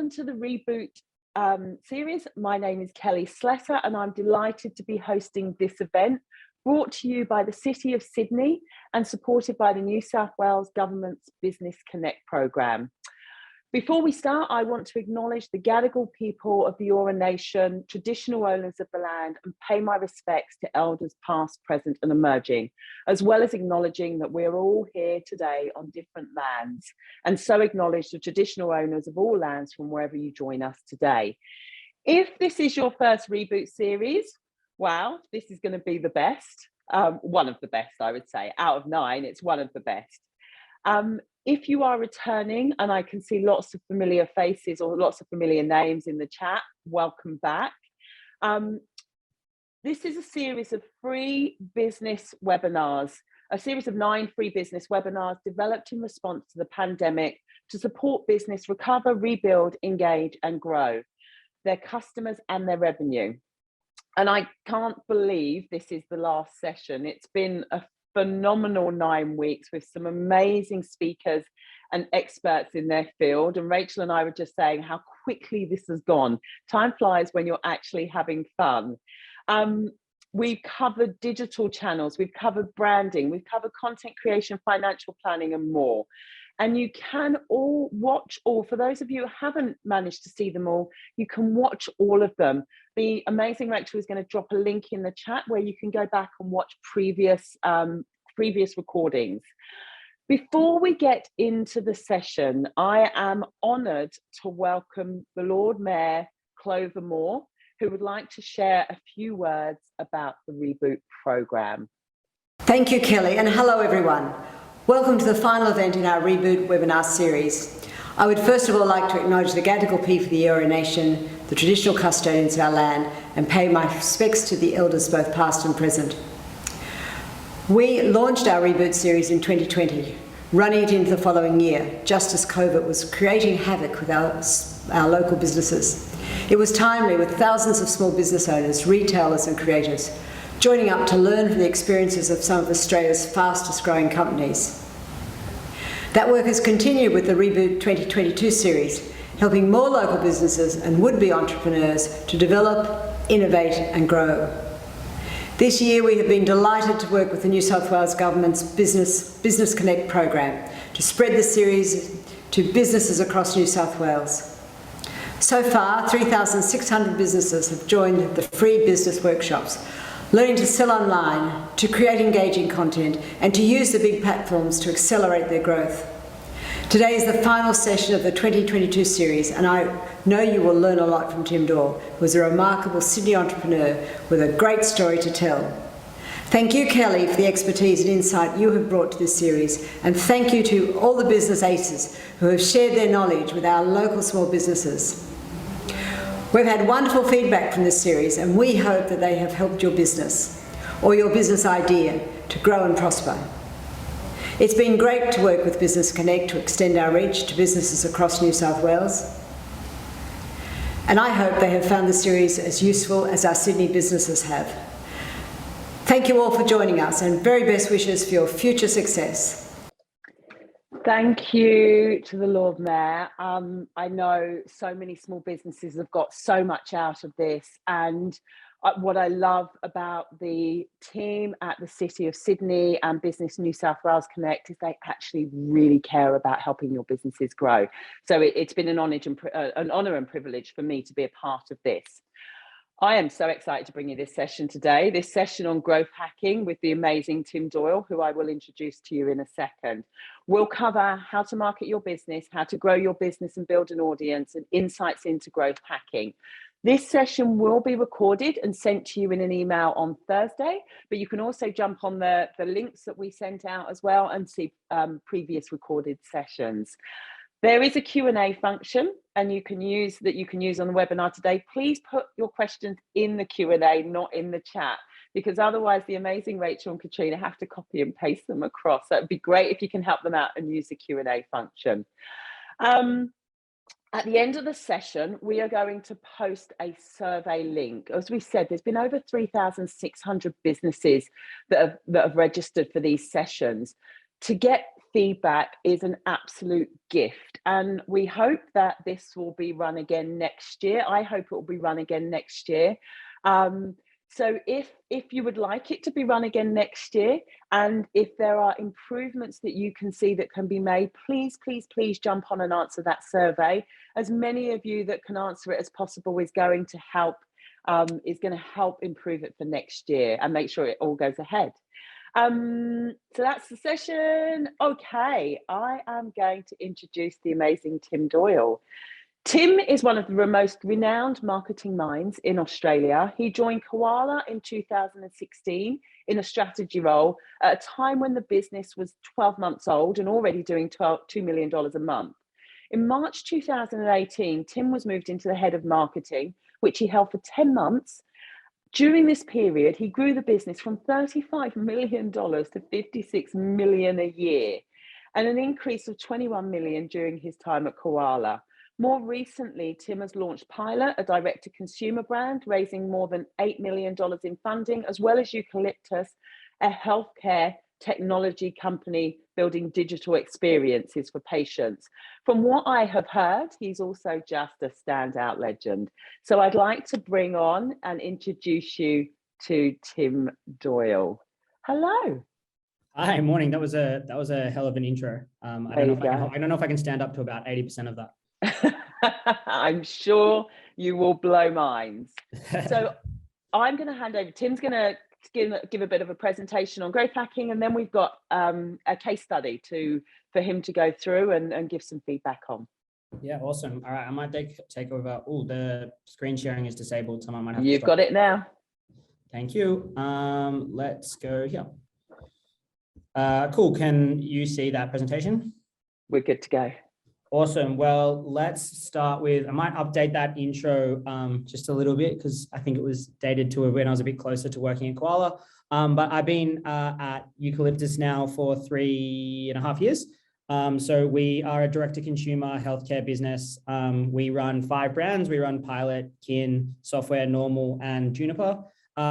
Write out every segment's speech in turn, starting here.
welcome to the Reboot series. My name is Kelly Sletter and I'm delighted to be hosting this event brought to you by the City of Sydney and supported by the New South Wales Government's Business Connect programme. Before we start, I want to acknowledge the Gadigal people of the Eora Nation, traditional owners of the land, and pay my respects to elders past, present and emerging, as well as acknowledging that we're all here today on different lands, and so acknowledge the traditional owners of all lands from wherever you join us today. If this is your first Reboot series, wow, this is going to be the best, one of the best, I would say. Out of 9, it's one of the best. If you are returning, and I can see lots of familiar faces or lots of familiar names in the chat, welcome back. This is a series of free business webinars, a series of 9 free business webinars developed in response to the pandemic to support business recover, rebuild, engage and grow their customers and their revenue. And I can't believe this is the last session. It's been a phenomenal 9 weeks with some amazing speakers and experts in their field. And Rachel and I were just saying how quickly this has gone. Time flies when you're actually having fun. We've covered digital channels, we've covered branding, we've covered content creation, financial planning and more. And you can all watch all, for those of you who haven't managed to see them all, you can watch all of them. The amazing Rachel is going to drop a link in the chat where you can go back and watch previous recordings. Before we get into the session, I am honoured to welcome the Lord Mayor, Clover Moore, who would like to share a few words about the Reboot programme. Thank you, Kelly, and hello everyone. Welcome to the final event in our Reboot webinar series. I would first of all like to acknowledge the Gadigal people of the Eora Nation, the traditional custodians of our land, and pay my respects to the elders both past and present. We launched our Reboot series in 2020, running it into the following year, just as COVID was creating havoc with our local businesses. It was timely, with thousands of small business owners, retailers and creators joining up to learn from the experiences of some of Australia's fastest growing companies. That work has continued with the Reboot 2022 series, helping more local businesses and would-be entrepreneurs to develop, innovate and grow. This year we have been delighted to work with the New South Wales Government's Business Connect program to spread the series to businesses across New South Wales. So far, 3,600 businesses have joined the free business workshops, learning to sell online, to create engaging content, and to use the big platforms to accelerate their growth. Today is the final session of the 2022 series, and I know you will learn a lot from Tim Doyle, who is a remarkable Sydney entrepreneur with a great story to tell. Thank you, Kelly, for the expertise and insight you have brought to this series, and thank you to all the business aces who have shared their knowledge with our local small businesses. We've had wonderful feedback from this series and we hope that they have helped your business or your business idea to grow and prosper. It's been great to work with Business Connect to extend our reach to businesses across New South Wales. And I hope they have found the series as useful as our Sydney businesses have. Thank you all for joining us and very best wishes for your future success. Thank you to the Lord Mayor. I know so many small businesses have got so much out of this, and what I love about the team at the City of Sydney and Business New South Wales Connect is they actually really care about helping your businesses grow. So it's been an honour and privilege for me to be a part of this. I am so excited to bring you this session today, this session on growth hacking with the amazing Tim Doyle, who I will introduce to you in a second. We'll cover how to market your business, how to grow your business and build an audience, and insights into growth hacking. This session will be recorded and sent to you in an email on Thursday, but you can also jump on the links that we sent out as well and see previous recorded sessions. There is a Q&A function and you can use on the webinar today. Please put your questions in the Q&A, not in the chat, because otherwise the amazing Rachel and Katrina have to copy and paste them across. So it'd be great if you can help them out and use the Q&A function. At the end of the session, we are going to post a survey link. As we said, there's been over 3,600 businesses that have registered for these sessions. To get feedback is an absolute gift, and we hope that this will be run again next year. I hope it will be run again next year. So if you would like it to be run again next year, and if there are improvements that you can see that can be made, please, please, please jump on and answer that survey. As many of you that can answer it as possible is going to help improve it for next year and make sure it all goes ahead. So that's the session. Okay, I am going to introduce the amazing Tim Doyle. Tim is one of the most renowned marketing minds in Australia. He joined Koala in 2016 in a strategy role at a time when the business was 12 months old and already doing $2 million a month. In March 2018, Tim was moved into the head of marketing, which he held for 10 months. During this period, he grew the business from $35 million to $56 million a year, and an increase of $21 million during his time at Koala. More recently, Tim has launched Pilot, a direct-to-consumer brand, raising more than $8 million in funding, as well as Eucalyptus, a healthcare technology company building digital experiences for patients. From what I have heard, he's also just a standout legend. So I'd like to bring on and introduce you to Tim Doyle. Hello. Hi, morning. That was a hell of an intro. I don't know if I can stand up to about 80% of that. I'm sure you will blow minds. So I'm going to hand over. Tim's going to give a bit of a presentation on growth hacking, and then we've got a case study for him to go through and give some feedback on. Yeah, awesome. All right, I might take over. Oh, the screen sharing is disabled. Someone might have. You've got it now. Thank you. Let's go here. Cool. Can you see that presentation? We're good to go. Awesome. Well, let's start with, I might update that intro just a little bit because I think it was dated to when I was a bit closer to working at Koala. But I've been at Eucalyptus now for 3.5 years. So we are a direct-to-consumer healthcare business. We run 5 brands. We run Pilot, Kin, Software, Normal, and Juniper.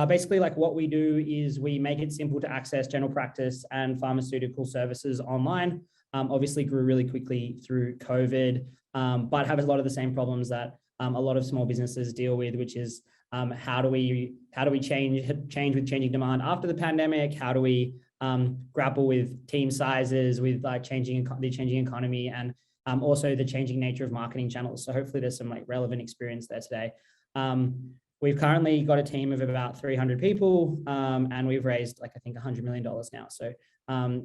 Basically, like what we do is we make it simple to access general practice and pharmaceutical services online. Obviously grew really quickly through COVID, but have a lot of the same problems that a lot of small businesses deal with, which is how do we change with changing demand after the pandemic? How do we grapple with team sizes, with like the changing economy, and also the changing nature of marketing channels. So hopefully there's some like relevant experience there today. We've currently got a team of about 300 people, and we've raised like I think $100 million now. So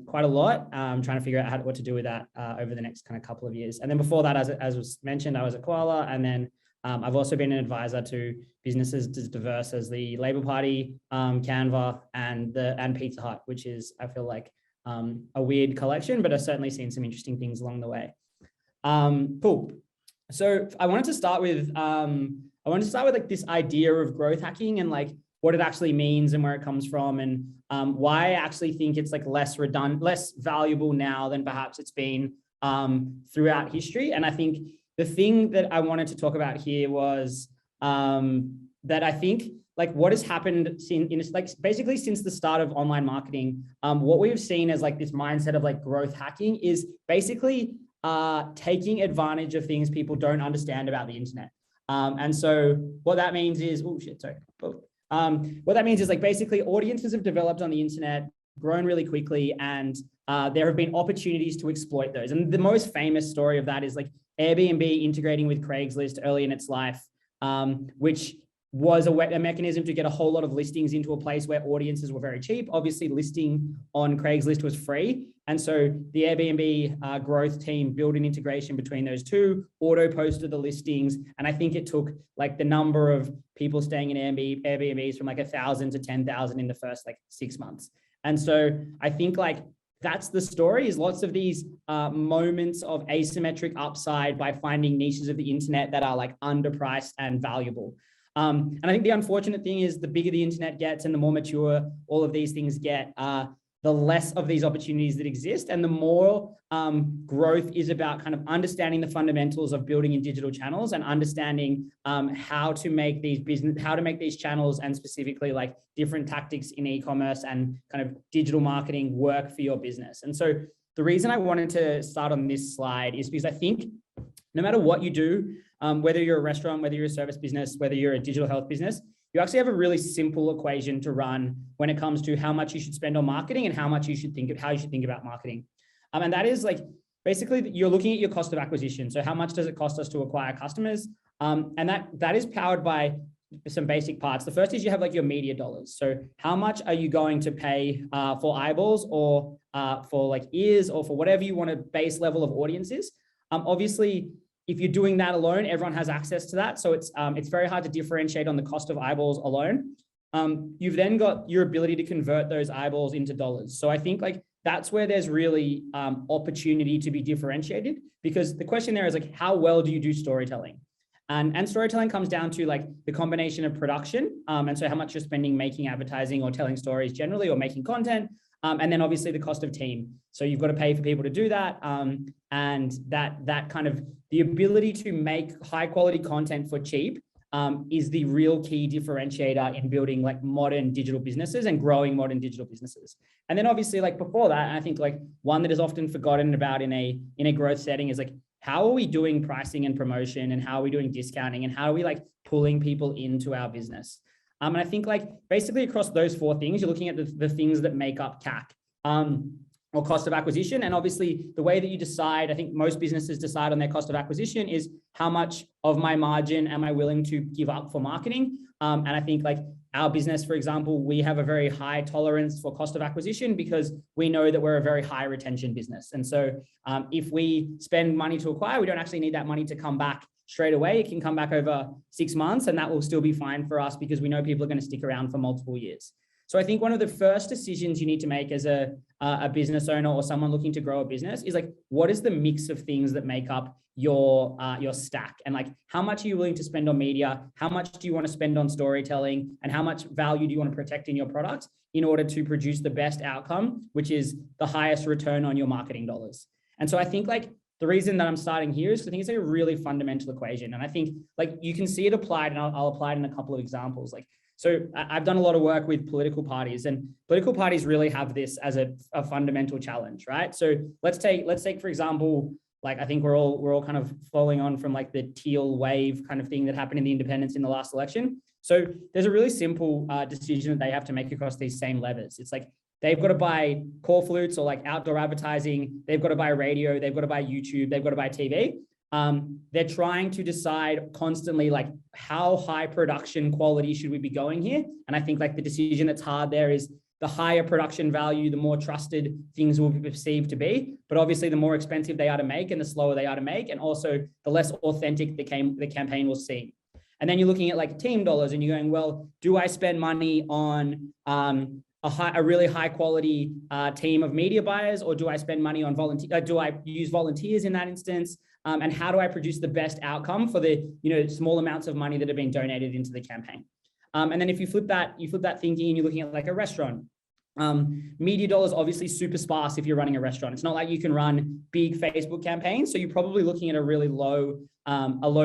quite a lot. I'm trying to figure out what to do with that over the next kind of couple of years. And then before that, as was mentioned, I was at Koala, and then I've also been an advisor to businesses as diverse as the Labour Party, Canva, and Pizza Hut, which is, I feel like, a weird collection, but I've certainly seen some interesting things along the way. Cool. So I wanted to start with like this idea of growth hacking and like what it actually means and where it comes from, and why I actually think it's like less valuable now than perhaps it's been throughout history. And I think the thing that I wanted to talk about here was that I think like what has happened basically since the start of online marketing, what we've seen as like this mindset of like growth hacking is basically taking advantage of things people don't understand about the internet. And so what that means is, what that means is like basically audiences have developed on the internet, grown really quickly, and there have been opportunities to exploit those. And the most famous story of that is like Airbnb integrating with Craigslist early in its life, which was a mechanism to get a whole lot of listings into a place where audiences were very cheap. Obviously, listing on Craigslist was free. And so the Airbnb growth team built an integration between those two, auto-posted the listings. And I think it took like the number of people staying in Airbnbs from like 1,000 to 10,000 in the first like 6 months. And so I think like that's the story, is lots of these moments of asymmetric upside by finding niches of the internet that are like underpriced and valuable. And I think the unfortunate thing is the bigger the internet gets and the more mature all of these things get, the less of these opportunities that exist, and the more growth is about kind of understanding the fundamentals of building in digital channels and understanding how to make these channels, and specifically like different tactics in e-commerce and kind of digital marketing work for your business. And so the reason I wanted to start on this slide is because I think no matter what you do, whether you're a restaurant, whether you're a service business, whether you're a digital health business, you actually have a really simple equation to run when it comes to how much you should spend on marketing and how you should think about marketing. And that is like, basically you're looking at your cost of acquisition. So how much does it cost us to acquire customers? And that is powered by some basic parts. The first is you have like your media dollars. So how much are you going to pay for eyeballs or for like ears or for whatever you want a base level of audience is? Obviously, if you're doing that alone, everyone has access to that. So it's very hard to differentiate on the cost of eyeballs alone. You've then got your ability to convert those eyeballs into dollars. So I think like that's where there's really opportunity to be differentiated, because the question there is like, how well do you do storytelling? And storytelling comes down to like the combination of production. And so how much you're spending making advertising or telling stories generally or making content. And then obviously the cost of team. So you've got to pay for people to do that. And that kind of the ability to make high quality content for cheap is the real key differentiator in building like modern digital businesses and growing modern digital businesses. And then obviously like before that, I think like one that is often forgotten about in a growth setting is like, how are we doing pricing and promotion, and how are we doing discounting, and how are we like pulling people into our business? And I think like basically across those four things, you're looking at the things that make up CAC. Or cost of acquisition. And obviously the way that you decide, I think most businesses decide on their cost of acquisition is how much of my margin am I willing to give up for marketing? And I think like our business, for example, we have a very high tolerance for cost of acquisition because we know that we're a very high retention business. And so if we spend money to acquire, we don't actually need that money to come back straight away. It can come back over 6 months and that will still be fine for us because we know people are going to stick around for multiple years. So I think one of the first decisions you need to make as a business owner or someone looking to grow a business is like, what is the mix of things that make up your stack? And like, how much are you willing to spend on media? How much do you want to spend on storytelling? And how much value do you want to protect in your product in order to produce the best outcome, which is the highest return on your marketing dollars? And so I think like the reason that I'm starting here is I think it's a really fundamental equation. And I think like you can see it applied, and I'll apply it in a couple of examples. Like, so I've done a lot of work with political parties, and political parties really have this as a fundamental challenge, right? So let's take, for example, like I think we're all kind of following on from like the teal wave kind of thing that happened in the independents in the last election. So there's a really simple decision that they have to make across these same levers. It's like they've got to buy call flutes or like outdoor advertising. They've got to buy radio. They've got to buy YouTube. They've got to buy TV. They're trying to decide constantly like how high production quality should we be going here. And I think like the decision that's hard there is the higher production value, the more trusted things will be perceived to be. But obviously the more expensive they are to make and the slower they are to make, and also the less authentic the campaign will seem. And then you're looking at like team dollars and you're going, well, do I spend money on a really high quality team of media buyers, or do I spend money on do I use volunteers in that instance? And how do I produce the best outcome for the small amounts of money that have been donated into the campaign? And then if you flip that thinking and you're looking at like a restaurant, media dollars obviously super sparse if you're running a restaurant. It's not like you can run big Facebook campaigns, so you're probably looking at a really low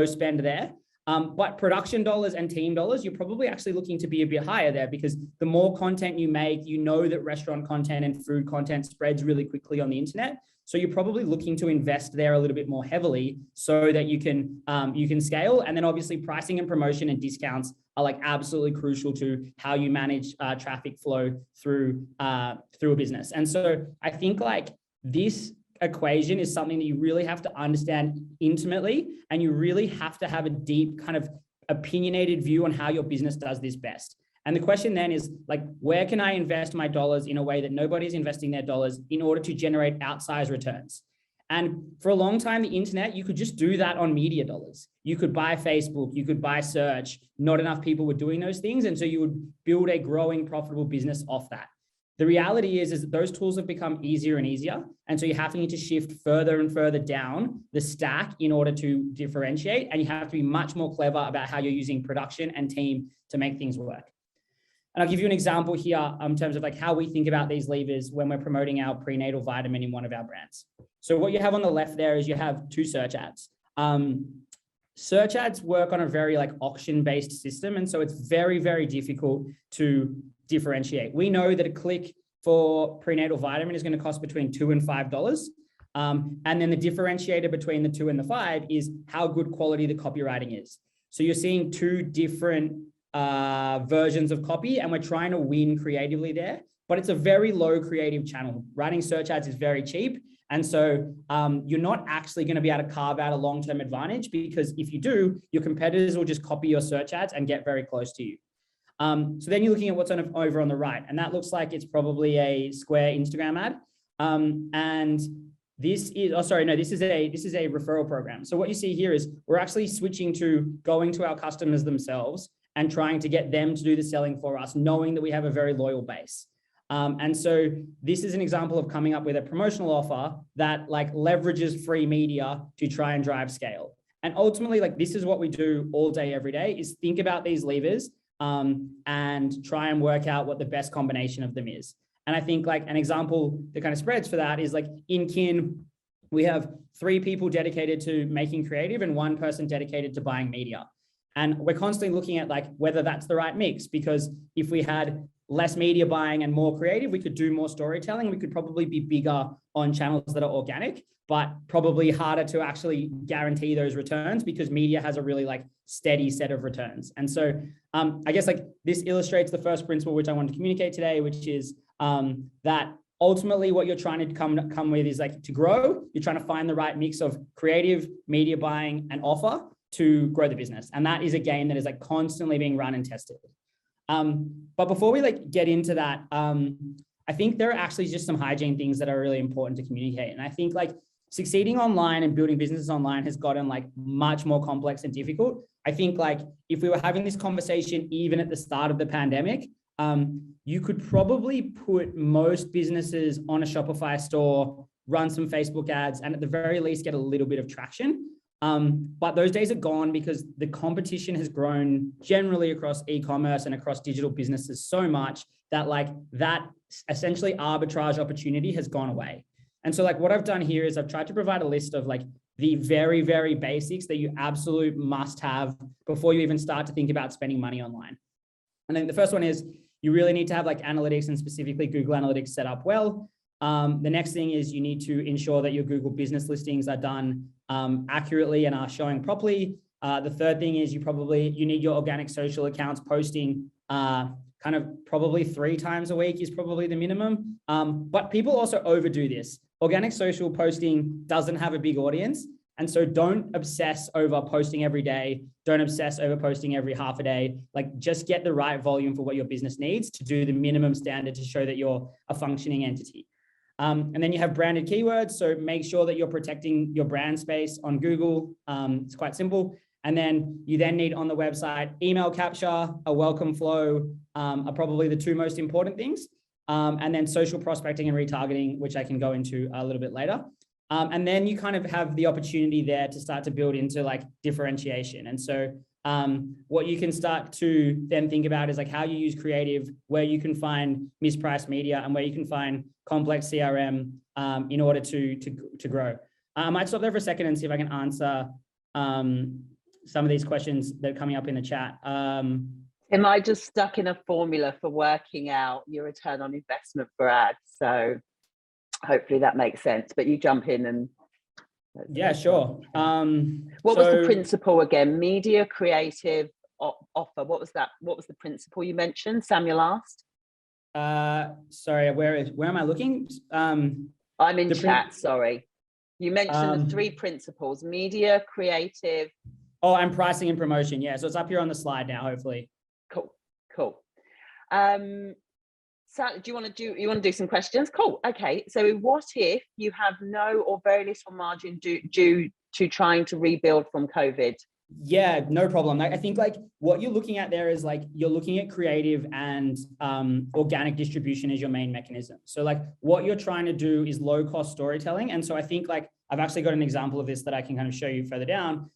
spend there. But production dollars and team dollars, you're probably actually looking to be a bit higher there, because the more content you make, that restaurant content and food content spreads really quickly on the internet. So you're probably looking to invest there a little bit more heavily so that you can scale. And then obviously pricing and promotion and discounts are like absolutely crucial to how you manage traffic flow through a business. And so I think like this equation is something that you really have to understand intimately, and you really have to have a deep kind of opinionated view on how your business does this best. And the question then is like, where can I invest my dollars in a way that nobody's investing their dollars in order to generate outsized returns? And for a long time, the internet, you could just do that on media dollars. You could buy Facebook, you could buy search. Not enough people were doing those things. And so you would build a growing, profitable business off that. The reality is that those tools have become easier and easier. And so you have to need to shift further and further down the stack in order to differentiate. And you have to be much more clever about how you're using production and team to make things work. And I'll give you an example here in terms of like how we think about these levers when we're promoting our prenatal vitamin in one of our brands. So what you have on the left there is you have 2 search ads. Search ads work on a very like auction-based system. And so it's very, very difficult to differentiate. We know that a click for prenatal vitamin is going to cost between $2 and $5. And then the differentiator between the 2 and the 5 is how good quality the copywriting is. So you're seeing two different versions of copy, and we're trying to win creatively there, but it's a very low creative channel. Writing search ads is very cheap. And so you're not actually going to be able to carve out a long-term advantage, because if you do, your competitors will just copy your search ads and get very close to you. So then you're looking at what's over on the right, and that looks like it's probably a Square Instagram ad. And this is, this is a referral program. So what you see here is we're actually switching to going to our customers themselves and trying to get them to do the selling for us, knowing that we have a very loyal base. And so this is an example of coming up with a promotional offer that like leverages free media to try and drive scale. And ultimately, like, this is what we do all day, every day, is think about these levers and try and work out what the best combination of them is. And I think like an example that kind of spreads for that is like in Kin, we have 3 people dedicated to making creative and 1 person dedicated to buying media. And we're constantly looking at like whether that's the right mix, because if we had less media buying and more creative, we could do more storytelling. We could probably be bigger on channels that are organic, but probably harder to actually guarantee those returns because media has a really like steady set of returns. And so I guess like this illustrates the first principle, which I wanted to communicate today, which is that ultimately what you're trying to come with is like to grow, you're trying to find the right mix of creative, media buying, and offer to grow the business. And that is a game that is like constantly being run and tested. But before we like get into that, I think there are actually just some hygiene things that are really important to communicate. And I think like succeeding online and building businesses online has gotten like much more complex and difficult. I think like if we were having this conversation even at the start of the pandemic, you could probably put most businesses on a Shopify store, run some Facebook ads, and at the very least get a little bit of traction. But those days are gone because the competition has grown generally across e-commerce and across digital businesses so much that like that essentially arbitrage opportunity has gone away. And so like what I've done here is I've tried to provide a list of like the very, very basics that you absolute must have before you even start to think about spending money online. And then the first one is you really need to have like analytics and specifically Google Analytics set up well. The next thing is you need to ensure that your Google business listings are done accurately and are showing properly. The third thing is you need your organic social accounts posting kind of probably 3 times a week is probably the minimum. But people also overdo this. Organic social posting doesn't have a big audience. And so don't obsess over posting every day. Don't obsess over posting every half a day. Like just get the right volume for what your business needs to do the minimum standard to show that you're a functioning entity. And then you have branded keywords. So make sure that you're protecting your brand space on Google. It's quite simple. And then you then need on the website, email capture, a welcome flow are probably the 2 most important things. And then social prospecting and retargeting, which I can go into a little bit later. And then you kind of have the opportunity there to start to build into like differentiation. And so what you can start to then think about is like how you use creative, where you can find mispriced media and where you can find complex CRM in order to grow. I might stop there for a second and see if I can answer some of these questions that are coming up in the chat. Am I just stuck in a formula for working out your return on investment for ads? So hopefully that makes sense, but you jump in and. Yeah, sure. What was the principle again? Media, creative, offer. What was that? What was the principle you mentioned? Samuel asked. Sorry, where am I looking? I'm in chat, sorry. You mentioned the 3 principles: media, creative. Oh, and pricing and promotion. Yeah, so it's up here on the slide now, hopefully. Cool. So do you want to do some questions? Cool. Okay. So what if you have no or very little margin due to trying to rebuild from COVID? Yeah, no problem. I think like what you're looking at there is like you're looking at creative and organic distribution as your main mechanism. So like what you're trying to do is low cost storytelling. And so I think like I've actually got an example of this that I can kind of show you further down.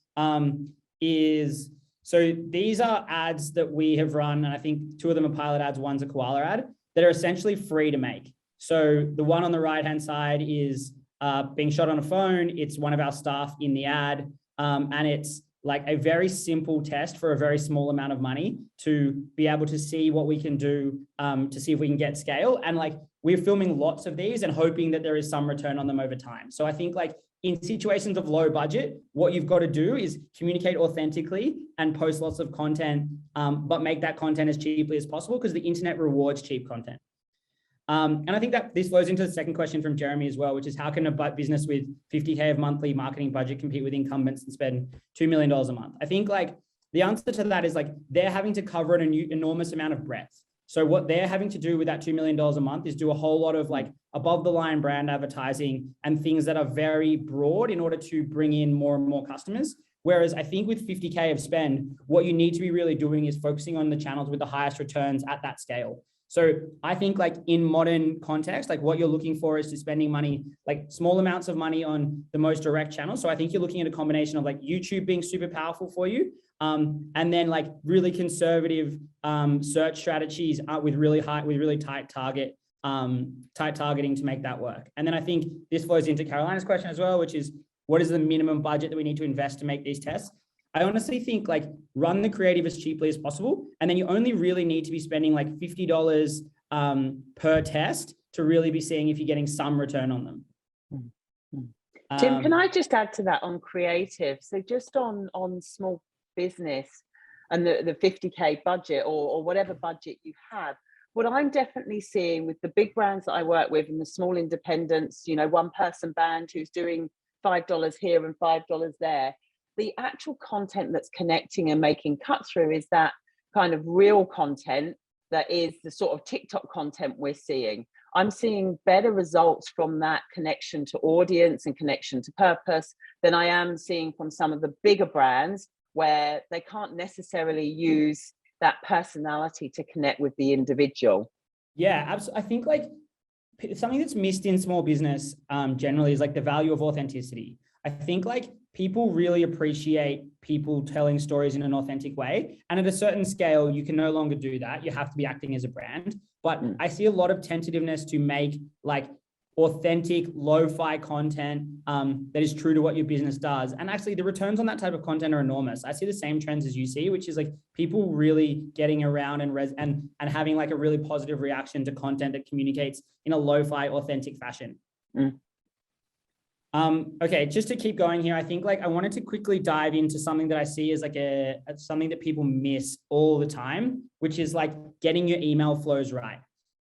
So these are ads that we have run, and I think 2 of them are pilot ads, one's a Koala ad, that are essentially free to make. So the one on the right-hand side is being shot on a phone. It's one of our staff in the ad, and it's like a very simple test for a very small amount of money to be able to see what we can do to see if we can get scale. And like, we're filming lots of these and hoping that there is some return on them over time. So I think like in situations of low budget, what you've got to do is communicate authentically and post lots of content, but make that content as cheaply as possible, because the internet rewards cheap content. And I think that this flows into the second question from Jeremy as well, which is how can a business with 50K of monthly marketing budget compete with incumbents and spend $2 million a month? I think like the answer to that is like they're having to cover an enormous amount of breadth. So what they're having to do with that $2 million a month is do a whole lot of like above the line brand advertising and things that are very broad in order to bring in more and more customers. Whereas I think with 50K of spend, what you need to be really doing is focusing on the channels with the highest returns at that scale. So I think like in modern context, like what you're looking for is to spending money, like small amounts of money on the most direct channels. So I think you're looking at a combination of like YouTube being super powerful for you. And then like really conservative search strategies with really tight targeting to make that work. And then I think this flows into Carolina's question as well, which is what is the minimum budget that we need to invest to make these tests? I honestly think like run the creative as cheaply as possible. And then you only really need to be spending like $50 per test to really be seeing if you're getting some return on them. Tim, can I just add to that on creative? So just on small business and the 50K budget or whatever budget you have, what I'm definitely seeing with the big brands that I work with and the small independents, you know, one person band who's doing $5 here and $5 there, the actual content that's connecting and making cut through is that kind of real content that is the sort of TikTok content we're seeing. I'm seeing better results from that connection to audience and connection to purpose than I am seeing from some of the bigger brands where they can't necessarily use that personality to connect with the individual. Yeah, absolutely. I think like something that's missed in small business generally is like the value of authenticity. I think like people really appreciate people telling stories in an authentic way. And at a certain scale, you can no longer do that. You have to be acting as a brand. But I see a lot of tentativeness to make like authentic lo-fi content that is true to what your business does. And actually the returns on that type of content are enormous. I see the same trends as you see, which is like people really getting around and having like a really positive reaction to content that communicates in a lo-fi authentic fashion. Okay, just to keep going here, I think like I wanted to quickly dive into something that I see as like something that people miss all the time, which is like getting your email flows right.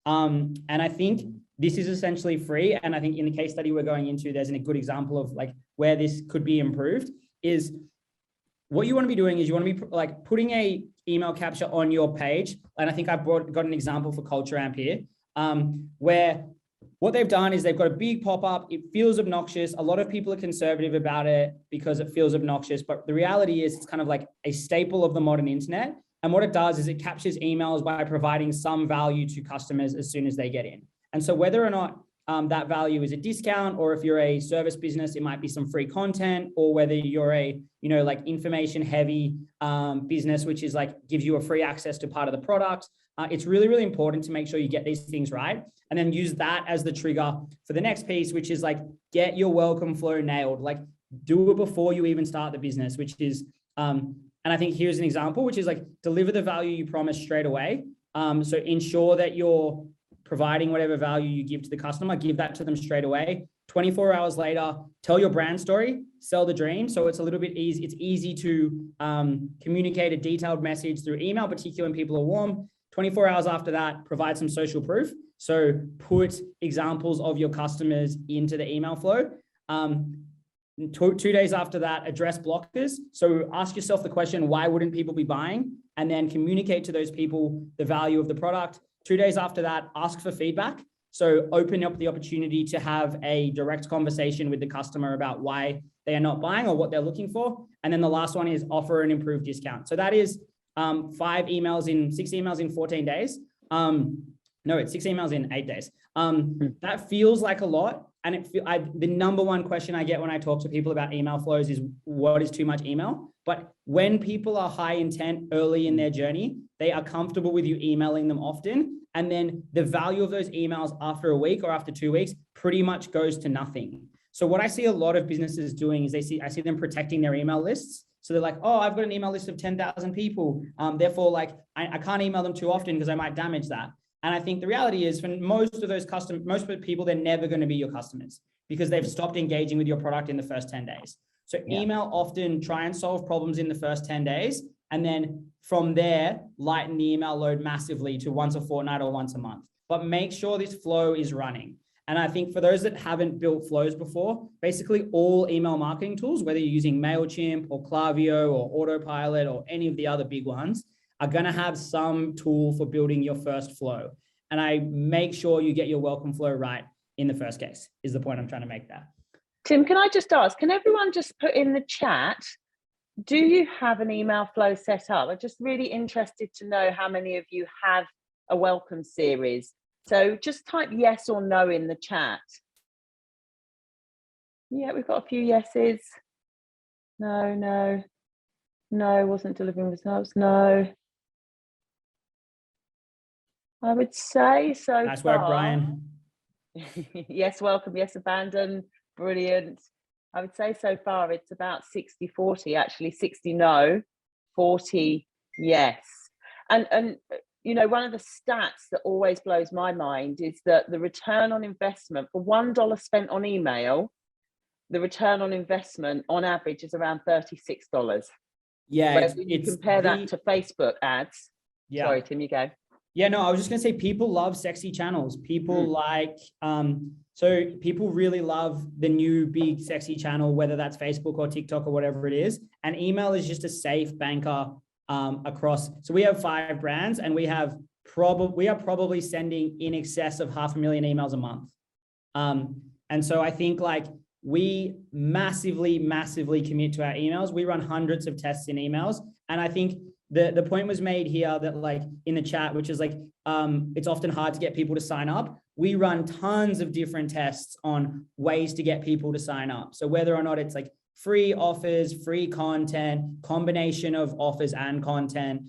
And I think this is essentially free. And I think in the case study we're going into, there's a good example of like where this could be improved is what you want to be doing is you want to be like putting a email capture on your page. And I think I've got an example for Culture Amp here, where what they've done is they've got a big pop-up. It feels obnoxious. A lot of people are conservative about it because it feels obnoxious. But the reality is it's kind of like a staple of the modern internet. And what it does is it captures emails by providing some value to customers as soon as they get in. And so whether or not that value is a discount, or if you're a service business, it might be some free content, or whether you're a, you know, like information heavy business, which is like gives you a free access to part of the product. It's really, really important to make sure you get these things right. And then use that as the trigger for the next piece, which is like, get your welcome flow nailed. Like do it before you even start the business, which is, and I think here's an example, which is like deliver the value you promise straight away. So ensure that you're providing whatever value you give to the customer, give that to them straight away. 24 hours later, tell your brand story, sell the dream. So it's a little bit easy. It's easy to communicate a detailed message through email, particularly when people are warm. 24 hours after that, provide some social proof. So put examples of your customers into the email flow. 2 days after that, address blockers. So ask yourself the question, why wouldn't people be buying? And then communicate to those people the value of the product. 2 days after that, ask for feedback. So open up the opportunity to have a direct conversation with the customer about why they are not buying or what they're looking for. And then the last one is offer an improved discount. So that is 6 emails in 14 days. No, it's 6 emails in 8 days. That feels like a lot. And the number one question I get when I talk to people about email flows is what is too much email? But when people are high intent early in their journey, they are comfortable with you emailing them often. And then the value of those emails after a week or after 2 weeks pretty much goes to nothing. So what I see a lot of businesses doing is I see them protecting their email lists. So they're like, oh, I've got an email list of 10,000 people. Therefore, like I can't email them too often because I might damage that. And I think the reality is for most of those most people, they're never going to be your customers because they've stopped engaging with your product in the first 10 days. So email often try and solve problems in the first 10 days. And then from there, lighten the email load massively to once a fortnight or once a month. But make sure this flow is running. And I think for those that haven't built flows before, basically all email marketing tools, whether you're using MailChimp or Klaviyo or Autopilot or any of the other big ones, are going to have some tool for building your first flow. And I make sure you get your welcome flow right in the first case, is the point I'm trying to make there. Tim, can I just ask, can everyone just put in the chat, do you have an email flow set up? I'm just really interested to know how many of you have a welcome series. So just type yes or no in the chat. Yeah, we've got a few yeses. No, wasn't delivering results. No. I would say so Nice far. work, Brian. Yes, welcome. Yes, abandon. Brilliant. I would say so far it's about 60-40, actually 60 no, 40 yes. And you know, one of the stats that always blows my mind is that the return on investment for $1 spent on email, the return on investment on average is around $36. Yeah, Whereas when you compare that to Facebook ads. Yeah. Sorry, Tim, you go. Yeah, no, I was just going to say people love sexy channels. People like, so people really love the new big sexy channel, whether that's Facebook or TikTok or whatever it is. And email is just a safe banker across. So we have 5 brands and we are probably sending in excess of 500,000 emails a month. And so I think like we massively commit to our emails. We run hundreds of tests in emails. And I think the point was made here that like in the chat, which is like, it's often hard to get people to sign up. We run tons of different tests on ways to get people to sign up. So whether or not it's like free offers, free content, combination of offers and content,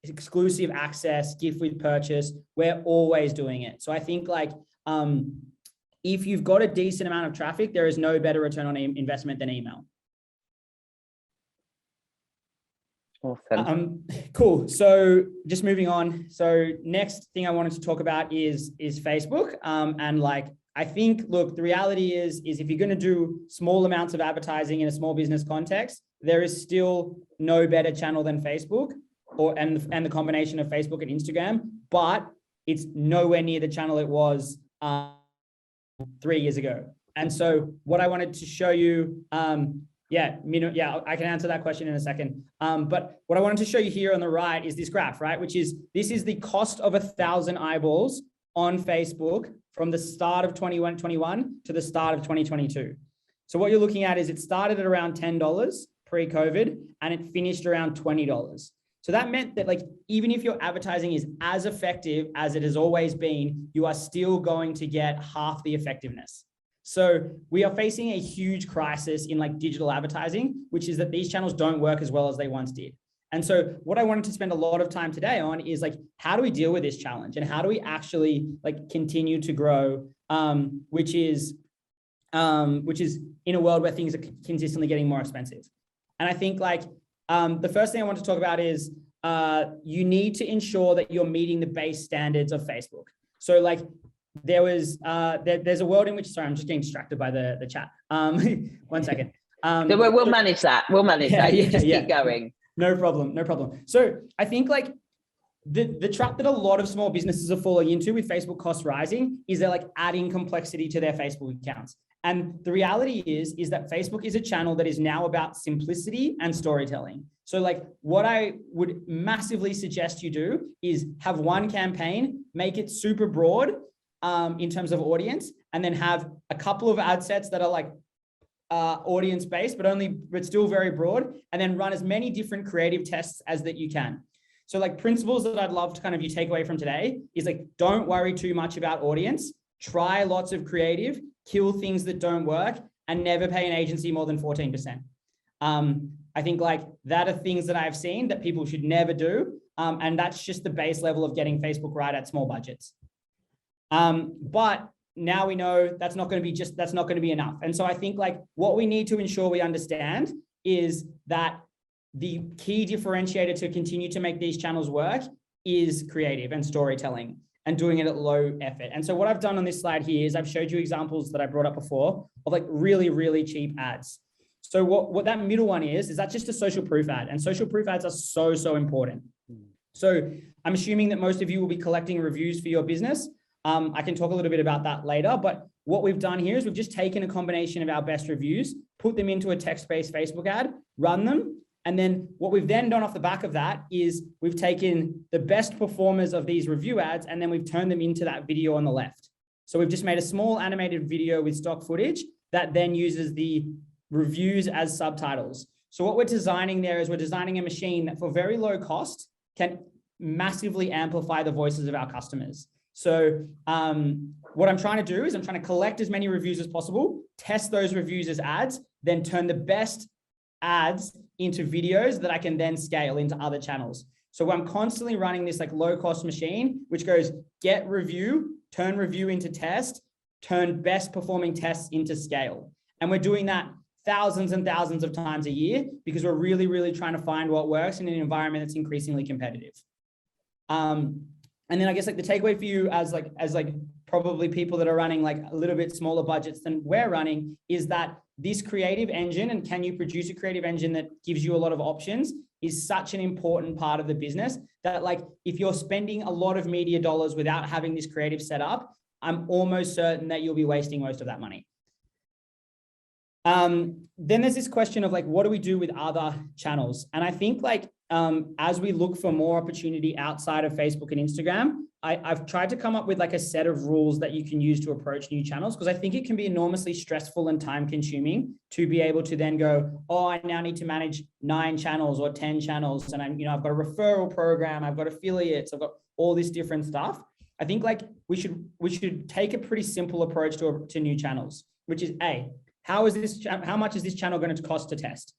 exclusive access, gift with purchase, we're always doing it. So I think like, if you've got a decent amount of traffic, there is no better return on investment than email. Awesome. Cool. So just moving on. So next thing I wanted to talk about is Facebook. And like, I think, look, the reality is if you're going to do small amounts of advertising in a small business context, there is still no better channel than Facebook and the combination of Facebook and Instagram, but it's nowhere near the channel it was 3 years ago. And so what I wanted to show you, I can answer that question in a second. But what I wanted to show you here on the right is this graph, right? This is the cost of 1,000 eyeballs on Facebook from the start of 2021 to the start of 2022. So what you're looking at is it started at around $10 pre-COVID and it finished around $20. So that meant that like, even if your advertising is as effective as it has always been, you are still going to get half the effectiveness. So we are facing a huge crisis in like digital advertising, which is that these channels don't work as well as they once did. And so what I wanted to spend a lot of time today on is like, how do we deal with this challenge and how do we actually like continue to grow, which is in a world where things are consistently getting more expensive. And I think like, the first thing I want to talk about is you need to ensure that you're meeting the base standards of Facebook. So like there's a world in which, sorry, I'm just getting distracted by the chat. 1 second. We'll manage that. We'll manage that. You just keep going. No problem. So I think like the trap that a lot of small businesses are falling into with Facebook costs rising is they're like adding complexity to their Facebook accounts. And the reality is that Facebook is a channel that is now about simplicity and storytelling. So like what I would massively suggest you do is have one campaign, make it super broad in terms of audience, and then have a couple of ad sets that are like audience based, but still very broad, and then run as many different creative tests as that you can. So like principles that I'd love to kind of you take away from today is like, don't worry too much about audience, try lots of creative, kill things that don't work, and never pay an agency more than 14%. I think like that are things that I've seen that people should never do. And that's just the base level of getting Facebook right at small budgets. But now we know that's not going to be enough. And so I think like what we need to ensure we understand is that the key differentiator to continue to make these channels work is creative and storytelling and doing it at low effort. And so what I've done on this slide here is I've showed you examples that I brought up before of like really, really cheap ads. So what that middle one is that just a social proof ad, and social proof ads are so important. So I'm assuming that most of you will be collecting reviews for your business. I can talk a little bit about that later, but what we've done here is we've just taken a combination of our best reviews, put them into a text-based Facebook ad, run them. And then what we've then done off the back of that is we've taken the best performers of these review ads, and then we've turned them into that video on the left. So we've just made a small animated video with stock footage that then uses the reviews as subtitles. So what we're designing there is we're designing a machine that for very low cost can massively amplify the voices of our customers. So what I'm trying to do is I'm trying to collect as many reviews as possible, test those reviews as ads, then turn the best ads into videos that I can then scale into other channels. So I'm constantly running this like low cost machine, which goes get review, turn review into test, turn best performing tests into scale. And we're doing that thousands and thousands of times a year because we're really, really trying to find what works in an environment that's increasingly competitive. And then I guess like the takeaway for you as probably people that are running like a little bit smaller budgets than we're running is that this creative engine, and can you produce a creative engine that gives you a lot of options, is such an important part of the business that like if you're spending a lot of media dollars without having this creative set up, I'm almost certain that you'll be wasting most of that money. Then there's this question of like, what do we do with other channels? And I think like, as we look for more opportunity outside of Facebook and Instagram, I've tried to come up with like a set of rules that you can use to approach new channels, because I think it can be enormously stressful and time consuming to be able to then go, oh, I now need to manage 9 channels or 10 channels. And I've got a referral program, I've got affiliates, I've got all this different stuff. I think like we should take a pretty simple approach to new channels, which is how much is this channel going to cost to test?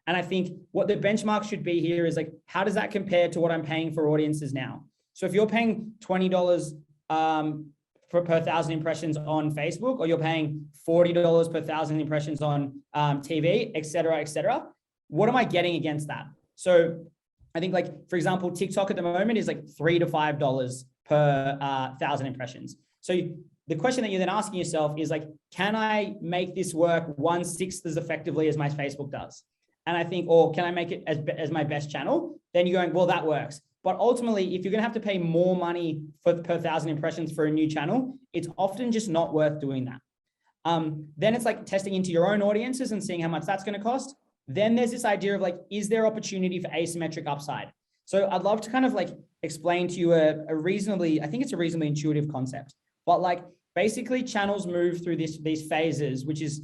And I think what the benchmark should be here is like, how does that compare to what I'm paying for audiences now? So if you're paying $20 per 1,000 impressions on Facebook, or you're paying $40 per 1,000 impressions on TV, et cetera, what am I getting against that? So I think like, for example, TikTok at the moment is like $3 to $5 per 1,000 impressions. So the question that you're then asking yourself is like, can I make this work 1/6 as effectively as my Facebook does? And I think, or can I make it as my best channel? Then you're going, well, that works. But ultimately, if you're going to have to pay more money per 1,000 impressions for a new channel, it's often just not worth doing that. Then it's like testing into your own audiences and seeing how much that's going to cost. Then there's this idea of like, is there opportunity for asymmetric upside? So I'd love to kind of like explain to you I think it's a reasonably intuitive concept, but like basically channels move through these phases, which is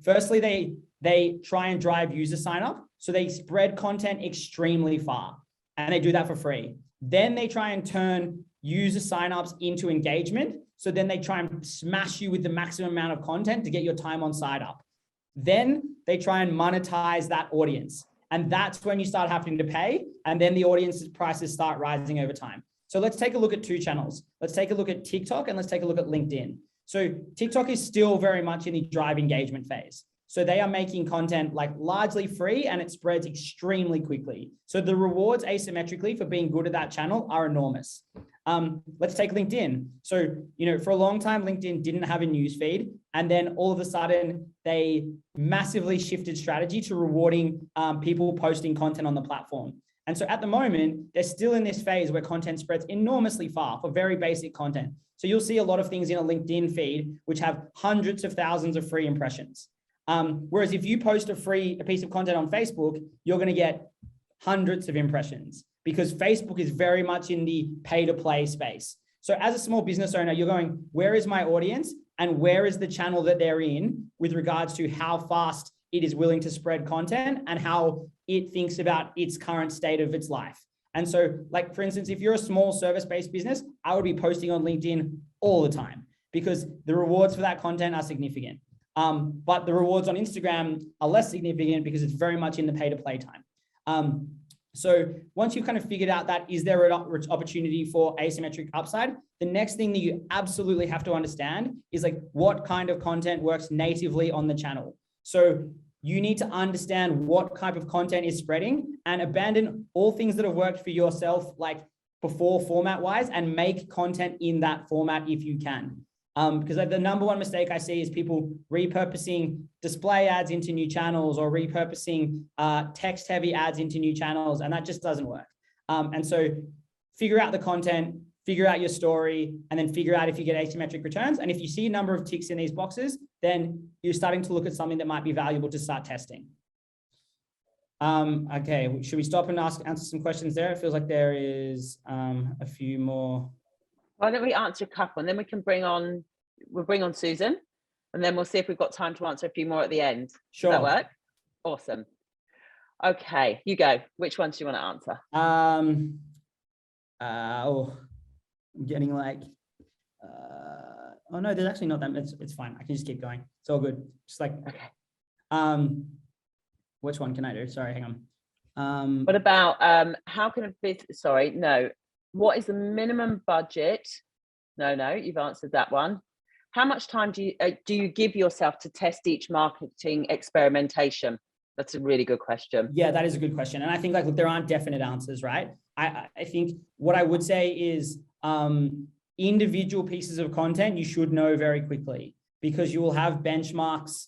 firstly, they try and drive user sign up. So they spread content extremely far, and they do that for free. Then they try and turn user signups into engagement. So then they try and smash you with the maximum amount of content to get your time on site up. Then they try and monetize that audience. And that's when you start having to pay. And then the audience's prices start rising over time. So let's take a look at 2 channels. Let's take a look at TikTok and let's take a look at LinkedIn. So TikTok is still very much in the drive engagement phase. So they are making content like largely free, and it spreads extremely quickly. So the rewards asymmetrically for being good at that channel are enormous. Let's take LinkedIn. So, for a long time, LinkedIn didn't have a news feed. And then all of a sudden they massively shifted strategy to rewarding people posting content on the platform. And so at the moment, they're still in this phase where content spreads enormously far for very basic content. So you'll see a lot of things in a LinkedIn feed, which have hundreds of thousands of free impressions. Whereas if you post a piece of content on Facebook, you're going to get hundreds of impressions because Facebook is very much in the pay to play space. So as a small business owner, you're going, where is my audience and where is the channel that they're in with regards to how fast it is willing to spread content and how it thinks about its current state of its life. And so like, for instance, if you're a small service-based business, I would be posting on LinkedIn all the time because the rewards for that content are significant. But the rewards on Instagram are less significant because it's very much in the pay to play time. So once you've kind of figured out that, is there an opportunity for asymmetric upside? The next thing that you absolutely have to understand is like what kind of content works natively on the channel. So you need to understand what type of content is spreading and abandon all things that have worked for yourself, like before format wise, and make content in that format if you can. Because the number one mistake I see is people repurposing display ads into new channels or repurposing text heavy ads into new channels, and that just doesn't work. And so figure out the content, figure out your story, and then figure out if you get asymmetric returns. And if you see a number of ticks in these boxes, then you're starting to look at something that might be valuable to start testing. Okay, should we stop and answer some questions there? It feels like there is a few more. Why don't we answer a couple and then we'll bring on Susan, and then we'll see if we've got time to answer a few more at the end. Sure. Does that work? Awesome. Okay, you go. Which ones do you want to answer? I'm getting like, oh no, there's actually not that much. It's fine. I can just keep going. It's all good. Just like, okay. Which one can I do? Sorry, hang on. What about how can a business, sorry, no. What is the minimum budget? No, you've answered that one. How much time do you give yourself to test each marketing experimentation? That's a really good question. Yeah, that is a good question. And I think, like, look, there aren't definite answers, right? I think what I would say is individual pieces of content you should know very quickly, because you will have benchmarks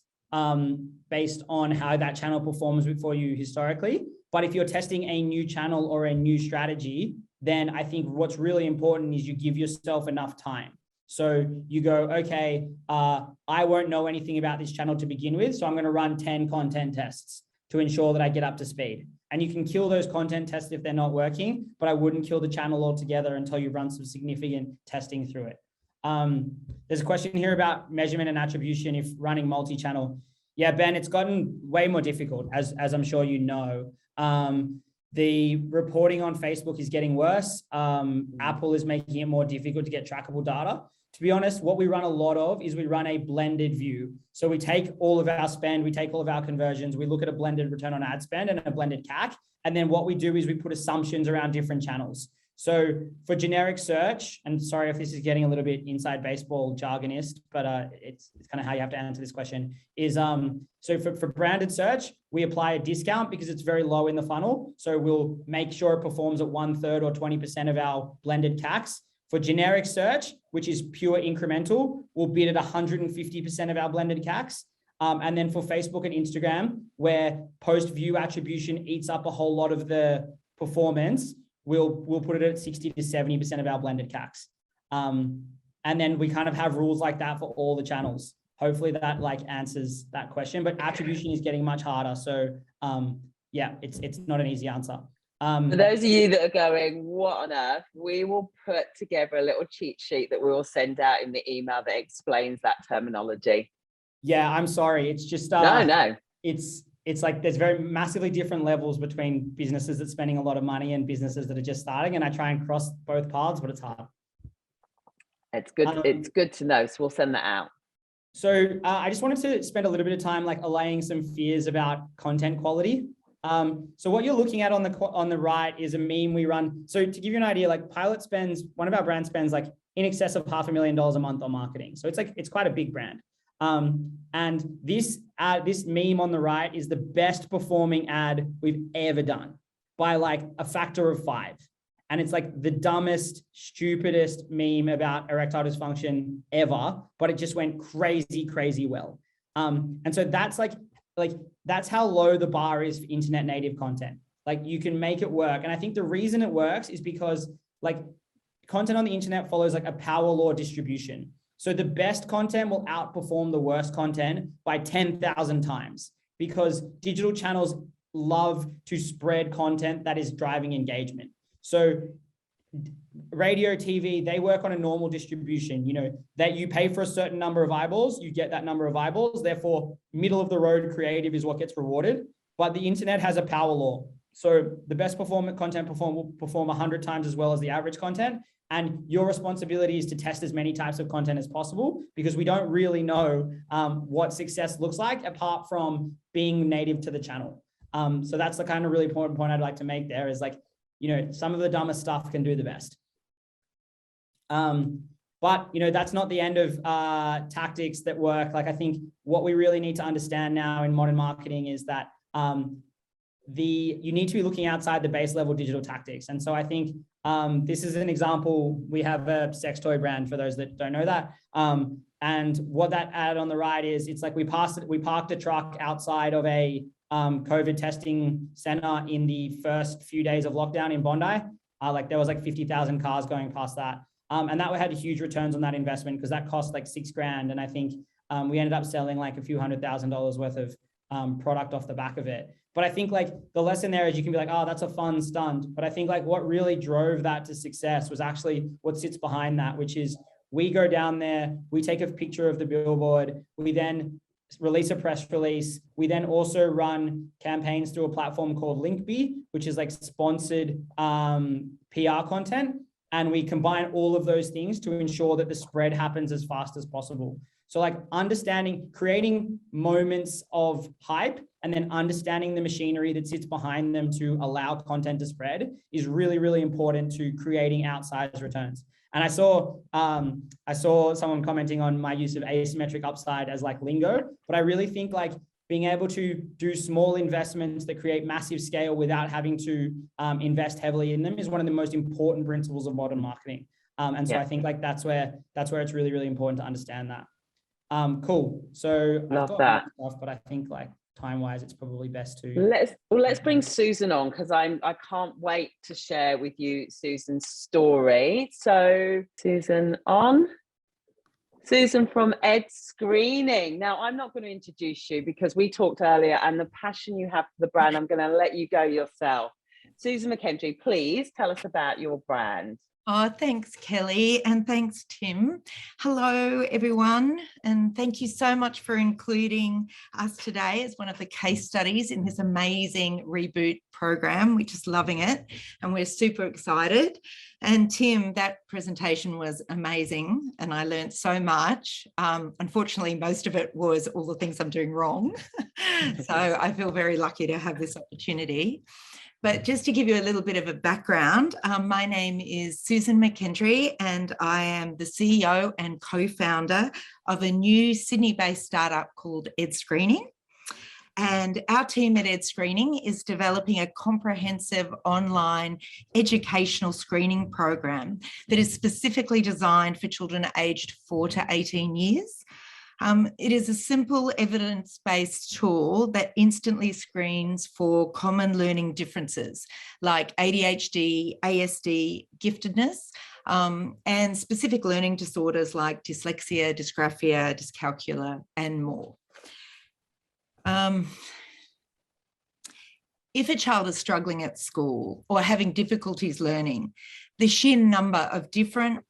based on how that channel performs for you historically. But if you're testing a new channel or a new strategy, then I think what's really important is you give yourself enough time. So you go, okay, I won't know anything about this channel to begin with, so I'm going to run 10 content tests to ensure that I get up to speed. And you can kill those content tests if they're not working, but I wouldn't kill the channel altogether until you run some significant testing through it. There's a question here about measurement and attribution if running multi-channel. Yeah, Ben, it's gotten way more difficult, as I'm sure you know. The reporting on Facebook is getting worse. Apple is making it more difficult to get trackable data. To be honest, what we run a lot of is we run a blended view. So we take all of our spend, we take all of our conversions, we look at a blended return on ad spend and a blended CAC. And then what we do is we put assumptions around different channels. So for generic search, and sorry if this is getting a little bit inside baseball jargonist, but it's kind of how you have to answer this question, is so for branded search, we apply a discount because it's very low in the funnel. So we'll make sure it performs at 1/3 or 20% of our blended CACs. For generic search, which is pure incremental, we'll bid at 150% of our blended CACs. And then for Facebook and Instagram, where post-view attribution eats up a whole lot of the performance, we'll put it at 60 to 70% of our blended CACs. And then we kind of have rules like that for all the channels. Hopefully that like answers that question, but attribution is getting much harder. So yeah, it's not an easy answer. For those of you that are going, what on earth, we will put together a little cheat sheet that we will send out in the email that explains that terminology. Yeah, I'm sorry. It's just no. It's like there's very massively different levels between businesses that's spending a lot of money and businesses that are just starting. And I try and cross both paths, but it's hard. It's good. It's good to know. So we'll send that out. So I just wanted to spend a little bit of time like allaying some fears about content quality. So what you're looking at on the right is a meme we run. So to give you an idea, like Pilot spends, one of our brands spends like in excess of $500,000 a month on marketing. So it's quite a big brand. And this meme on the right is the best performing ad we've ever done by like a factor of 5. And it's like the dumbest, stupidest meme about erectile dysfunction ever, but it just went crazy, crazy well. And so that's that's how low the bar is for internet native content. Like you can make it work. And I think the reason it works is because like content on the internet follows like a power law distribution. So the best content will outperform the worst content by 10,000 times because digital channels love to spread content that is driving engagement. So radio, TV, they work on a normal distribution, you know, that you pay for a certain number of eyeballs, you get that number of eyeballs, therefore middle of the road creative is what gets rewarded. But the internet has a power law. So the best performant content will perform 100 times as well as the average content. And your responsibility is to test as many types of content as possible because we don't really know what success looks like apart from being native to the channel. So that's the kind of really important point I'd like to make there is like, you know, some of the dumbest stuff can do the best. But, that's not the end of tactics that work. Like, I think what we really need to understand now in modern marketing is that you need to be looking outside the base level digital tactics. And so I think this is an example. We have a sex toy brand for those that don't know that. And what that ad on the right is, it's like we parked a truck outside of a COVID testing center in the first few days of lockdown in Bondi. Like there was like 50,000 cars going past that. And that had huge returns on that investment because that cost like $6,000. And I think we ended up selling like a few $100,000 worth of product off the back of it. But I think like the lesson there is you can be like, oh, that's a fun stunt. But I think like what really drove that to success was actually what sits behind that, which is we go down there, we take a picture of the billboard, we then release a press release. We then also run campaigns through a platform called Linkbee, which is like sponsored PR content. And we combine all of those things to ensure that the spread happens as fast as possible. So like creating moments of hype and then understanding the machinery that sits behind them to allow content to spread is really, really important to creating outsized returns. And I saw someone commenting on my use of asymmetric upside as like lingo, but I really think like being able to do small investments that create massive scale without having to invest heavily in them is one of the most important principles of modern marketing. And so I think like that's where it's really, really important to understand that. Cool. So Love that stuff, but I think like time-wise, it's probably best to let's bring Susan on because I can't wait to share with you Susan's story. So Susan on. Susan from Ed Screening. Now, I'm not going to introduce you because we talked earlier and the passion you have for the brand, I'm going to let you go yourself. Susan McKendry, please tell us about your brand. Oh, thanks, Kelly, and thanks, Tim. Hello, everyone, and thank you so much for including us today as one of the case studies in this amazing Reboot program. We're just loving it, and we're super excited. And Tim, that presentation was amazing, and I learned so much. Unfortunately, most of it was all the things I'm doing wrong. So I feel very lucky to have this opportunity. But just to give you a little bit of a background, my name is Susan McKendry and I am the CEO and co-founder of a new Sydney-based startup called Ed Screening. And our team at Ed Screening is developing a comprehensive online educational screening program that is specifically designed for children aged 4 to 18 years. It is a simple evidence-based tool that instantly screens for common learning differences like ADHD, ASD, giftedness, and specific learning disorders like dyslexia, dysgraphia, dyscalculia, and more. If a child is struggling at school or having difficulties learning, the sheer number of different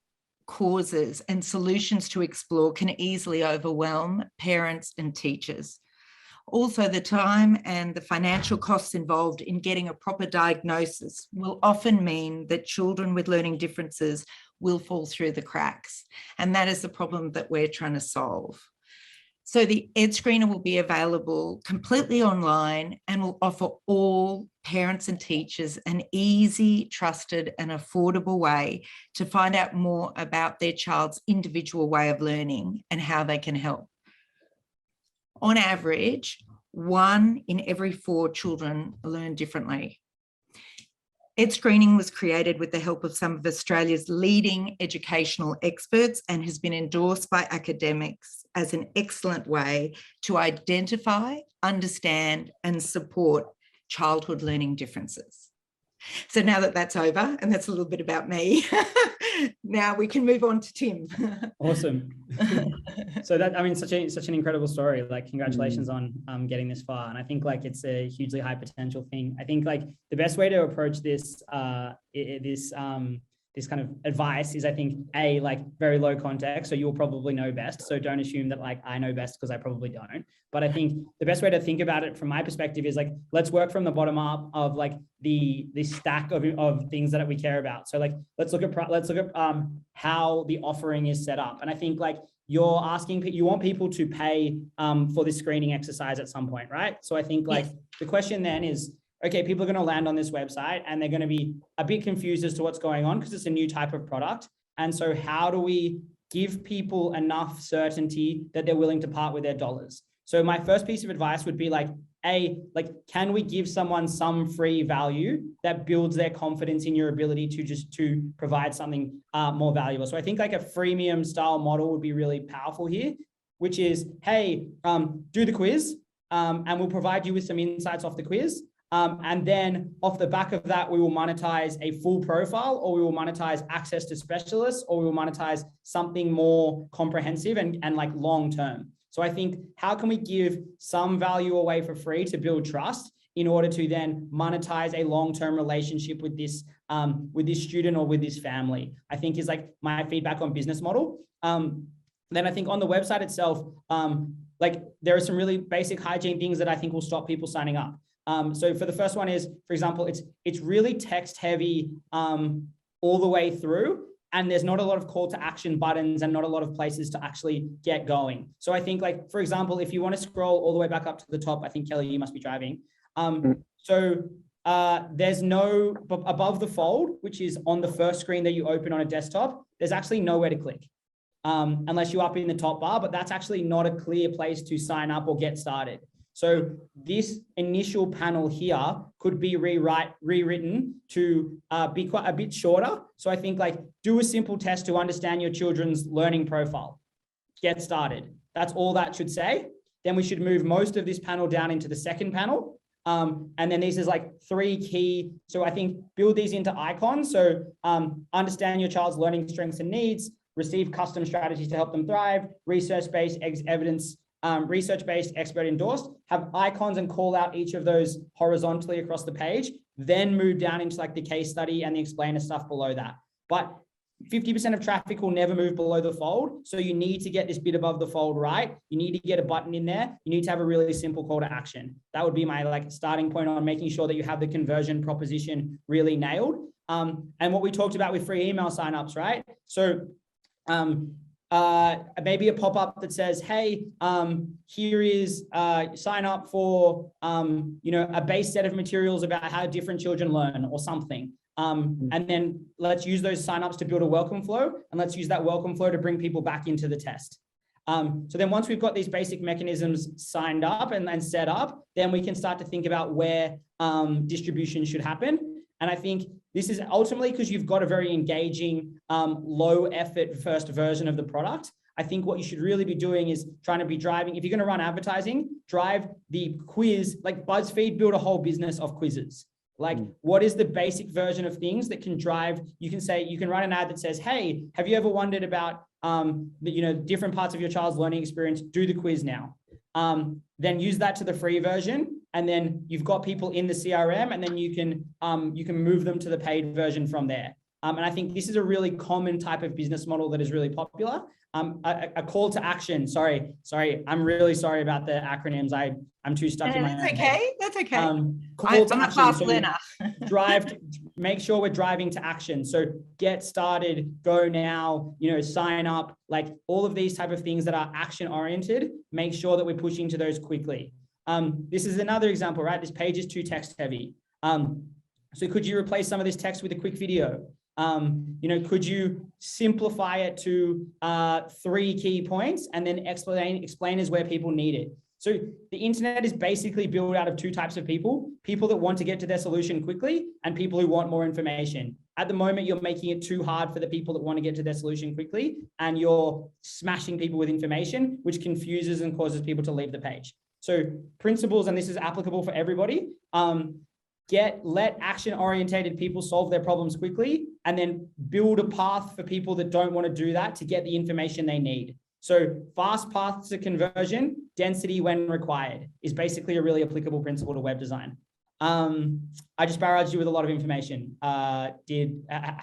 causes and solutions to explore can easily overwhelm parents and teachers. Also, the time and the financial costs involved in getting a proper diagnosis will often mean that children with learning differences will fall through the cracks. And that is the problem that we're trying to solve. So the Ed Screener will be available completely online and will offer all parents and teachers an easy, trusted and affordable way to find out more about their child's individual way of learning and how they can help. On average, 1 in every 4 children learn differently. Ed Screening was created with the help of some of Australia's leading educational experts and has been endorsed by academics as an excellent way to identify, understand, and support childhood learning differences. So now that that's over, and that's a little bit about me, now we can move on to Tim. Awesome. So that, I mean, such an incredible story. Like, congratulations on getting this far. And I think like it's a hugely high potential thing. I think like the best way to approach this this kind of advice is, I think, like very low context. So you'll probably know best. So don't assume that like I know best because I probably don't. But I think the best way to think about it from my perspective is like, let's work from the bottom up of like the stack of things that we care about. So like, let's look at how the offering is set up. And I think like you want people to pay for this screening exercise at some point, right? So I think like the question then is, okay, people are going to land on this website and they're going to be a bit confused as to what's going on because it's a new type of product. And so how do we give people enough certainty that they're willing to part with their dollars. So my first piece of advice would be like, can we give someone some free value that builds their confidence in your ability to provide something more valuable? So I think like a freemium style model would be really powerful here, which is, hey, do the quiz and we'll provide you with some insights off the quiz. And then off the back of that, we will monetize a full profile, or we will monetize access to specialists, or we will monetize something more comprehensive and like long-term. So I think, how can we give some value away for free to build trust in order to then monetize a long-term relationship with this student or with this family? I think is like my feedback on business model. Then I think on the website itself, like there are some really basic hygiene things that I think will stop people signing up. So for the first one is, for example, it's really text heavy all the way through, and there's not a lot of call to action buttons and not a lot of places to actually get going. So I think, like, for example, if you want to scroll all the way back up to the top, I think, Kelly, you must be driving. There's no, above the fold, which is on the first screen that you open on a desktop, there's actually nowhere to click unless you're up in the top bar, but that's actually not a clear place to sign up or get started. So this initial panel here could be rewritten to be quite a bit shorter. So I think, like, do a simple test to understand your children's learning profile. Get started. That's all that should say. Then we should move most of this panel down into the second panel. And then these is like 3 key. So I think build these into icons. So understand your child's learning strengths and needs, receive custom strategies to help them thrive, research-based evidence, research-based, expert endorsed, have icons and call out each of those horizontally across the page, then move down into like the case study and the explainer stuff below that. But 50% of traffic will never move below the fold. So you need to get this bit above the fold right. You need to get a button in there. You need to have a really simple call to action. That would be my like starting point on making sure that you have the conversion proposition really nailed. And what we talked about with free email signups, right? So maybe a pop-up that says, hey, here is sign up for a base set of materials about how different children learn or something. And then let's use those signups to build a welcome flow, and let's use that welcome flow to bring people back into the test. So then once we've got these basic mechanisms signed up and set up, then we can start to think about where distribution should happen. And I think this is ultimately because you've got a very engaging, low effort first version of the product. I think what you should really be doing is trying to be driving, if you're going to run advertising, drive the quiz, like BuzzFeed build a whole business of quizzes. Like, what is the basic version of things that can drive, you can say, you can run an ad that says, hey, have you ever wondered about, different parts of your child's learning experience? Do the quiz now. Then use that to the free version. And then you've got people in the CRM, and then you can move them to the paid version from there. And I think this is a really common type of business model that is really popular. A call to action. Sorry. I'm really sorry about the acronyms. I'm too stuck in my own head. That's okay. I'm a fast learner. Make sure we're driving to action. So get started, go now, sign up, like all of these type of things that are action oriented, make sure that we're pushing to those quickly. This is another example, right? This page is too text heavy. So could you replace some of this text with a quick video? Could you simplify it to 3 key points and then explain is where people need it. So the internet is basically built out of 2 types of people that want to get to their solution quickly and people who want more information. At the moment, you're making it too hard for the people that want to get to their solution quickly, and you're smashing people with information, which confuses and causes people to leave the page. So principles, and this is applicable for everybody, let action-orientated people solve their problems quickly, and then build a path for people that don't want to do that to get the information they need. So fast paths to conversion, density when required, is basically a really applicable principle to web design. I just barraged you with a lot of information. How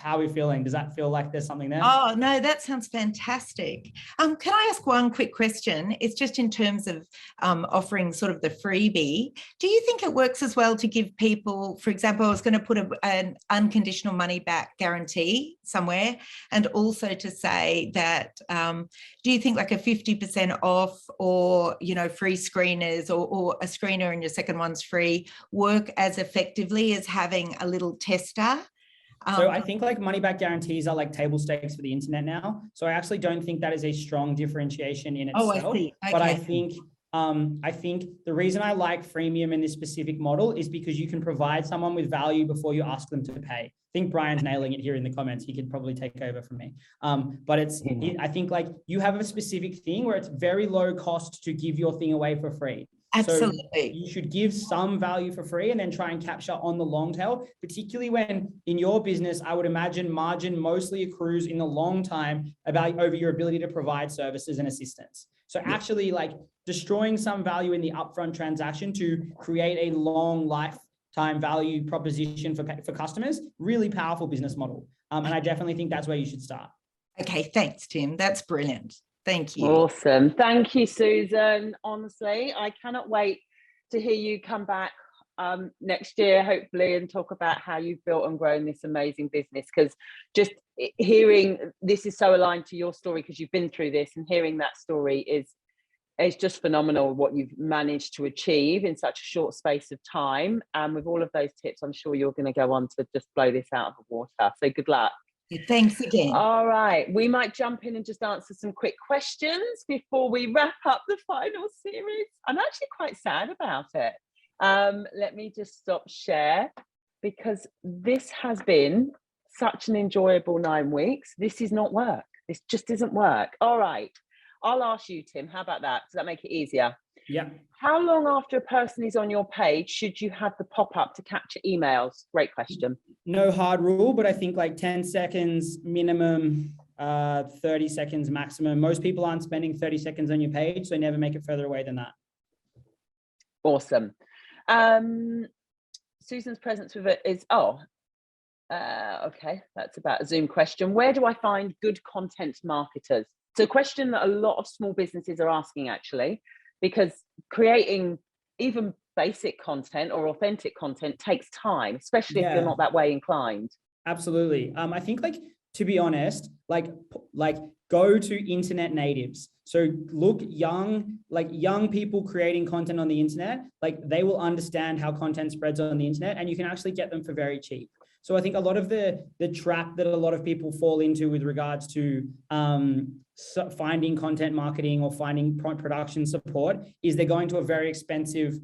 are we feeling? Does that feel like there's something there? Oh, no, that sounds fantastic. Can I ask one quick question? It's just in terms of offering sort of the freebie. Do you think it works as well to give people, for example, I was going to put an unconditional money back guarantee somewhere, and also to say that, do you think like a 50% off or, free screeners or a screener and your second one's free work as effectively as having a little tester So I think like money back guarantees are like table stakes for the internet now. So I actually don't think that is a strong differentiation in itself. Oh, I see. Okay. But I think the reason I like freemium in this specific model is because you can provide someone with value before you ask them to pay. I think Brian's nailing it here in the comments. He could probably take over from me. But I think like you have a specific thing where it's very low cost to give your thing away for free. Absolutely. So you should give some value for free and then try and capture on the long tail, particularly when in your business, I would imagine margin mostly accrues in the long time over your ability to provide services and assistance. So actually like destroying some value in the upfront transaction to create a long lifetime value proposition for customers, really powerful business model. And I definitely think that's where you should start. Okay, thanks, Tim. That's brilliant. Thank you. Awesome. Thank you, Susan. Honestly, I cannot wait to hear you come back next year, hopefully, and talk about how you've built and grown this amazing business. Because just hearing this is so aligned to your story because you've been through this, and hearing that story is just phenomenal what you've managed to achieve in such a short space of time. And with all of those tips, I'm sure you're going to go on to just blow this out of the water. So good luck. Thanks again. All right, we might jump in and just answer some quick questions before we wrap up the final series. I'm actually quite sad about it. Let me just stop share because this has been such an enjoyable 9 weeks. This is not work. This just isn't work. All right, I'll ask you, Tim, how about that? Does that make it easier? Yeah. How long after a person is on your page should you have the pop-up to capture emails? Great question. No hard rule, but I think like 10 seconds minimum, 30 seconds maximum. Most people aren't spending 30 seconds on your page, so never make it further away than that. Awesome. Susan's presence with it is, okay, that's about a Zoom question. Where do I find good content marketers? It's a question that a lot of small businesses are asking actually, because creating even basic content or authentic content takes time, especially if you're not that way inclined. Absolutely. I think like, to be honest, like go to internet natives. So look young people creating content on the internet, like they will understand how content spreads on the internet and you can actually get them for very cheap. So I think a lot of the trap that a lot of people fall into with regards to finding content marketing or finding production support is they're going to a very expensive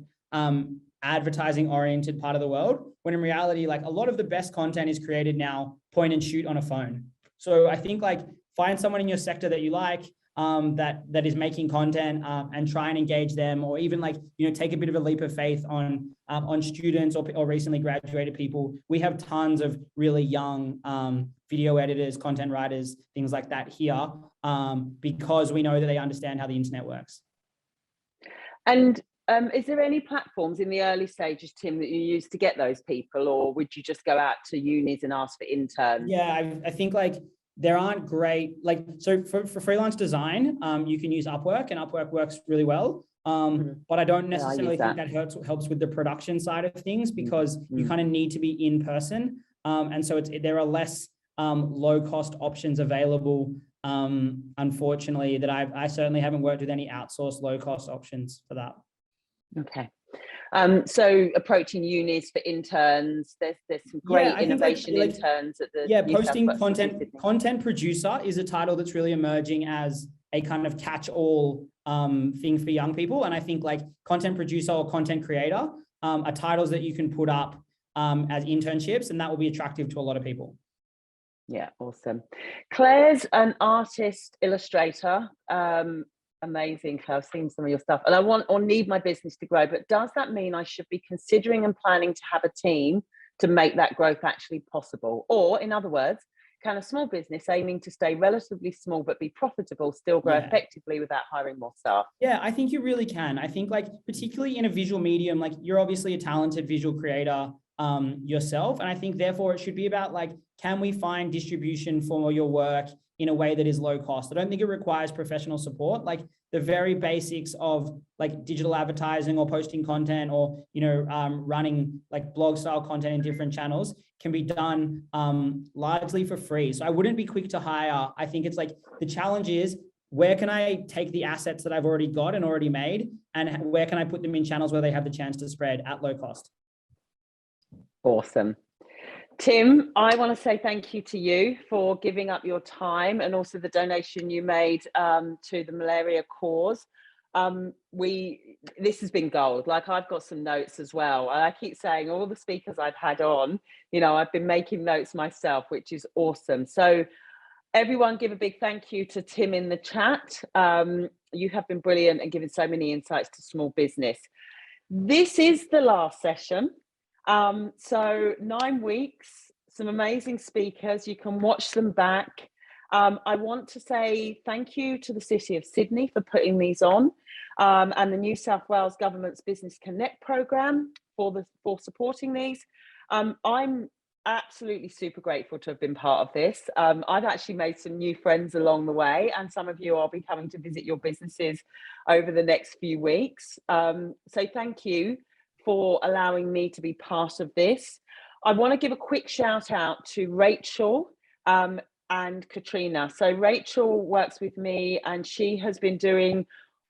advertising oriented part of the world, when in reality, like a lot of the best content is created now point and shoot on a phone. So I think like find someone in your sector that you like, that is making content and try and engage them, or even like, take a bit of a leap of faith on students or recently graduated people. We have tons of really young video editors, content writers, things like that here, because we know that they understand how the internet works. And is there any platforms in the early stages, Tim, that you use to get those people, or would you just go out to unis and ask for interns? Yeah, I think like there aren't great, like, so for freelance design, you can use Upwork, and Upwork works really well. But I don't necessarily think that helps with the production side of things, because you kind of need to be in person. And so there are less low cost options available, unfortunately, that I certainly haven't worked with any outsourced low cost options for that. Okay. So approaching unis for interns, there's some great innovation interns at the posting content producer is a title that's really emerging as a kind of catch-all thing for young people. And I think like content producer or content creator are titles that you can put up as internships, and that will be attractive to a lot of people. Yeah, awesome. Claire's an artist illustrator. Amazing, Claire. I've seen some of your stuff, and I want or need my business to grow, but does that mean I should be considering and planning to have a team to make that growth actually possible? Or in other words, can a small business aiming to stay relatively small but be profitable still grow effectively without hiring more staff? Yeah, I think you really can. I think like particularly in a visual medium, like you're obviously a talented visual creator yourself, and I think therefore it should be about like, can we find distribution for your work in a way that is low cost? I don't think it requires professional support. Like the very basics of like digital advertising or posting content or, running like blog style content in different channels can be done largely for free. So I wouldn't be quick to hire. I think it's like the challenge is, where can I take the assets that I've already got and already made, and where can I put them in channels where they have the chance to spread at low cost? Awesome. Tim, I want to say thank you to you for giving up your time and also the donation you made to the malaria cause. This has been gold. Like, I've got some notes as well. I keep saying all the speakers I've had on, I've been making notes myself, which is awesome. So everyone, give a big thank you to Tim in the chat. You have been brilliant and given so many insights to small business. This is the last session. So 9 weeks, some amazing speakers. You can watch them back. I want to say thank you to the City of Sydney for putting these on, and the New South Wales Government's Business Connect programme for supporting these. I'm absolutely super grateful to have been part of this. I've actually made some new friends along the way, and some of you I'll be coming to visit your businesses over the next few weeks. So thank you for allowing me to be part of this. I want to give a quick shout out to Rachel and Katrina. So Rachel works with me, and she has been doing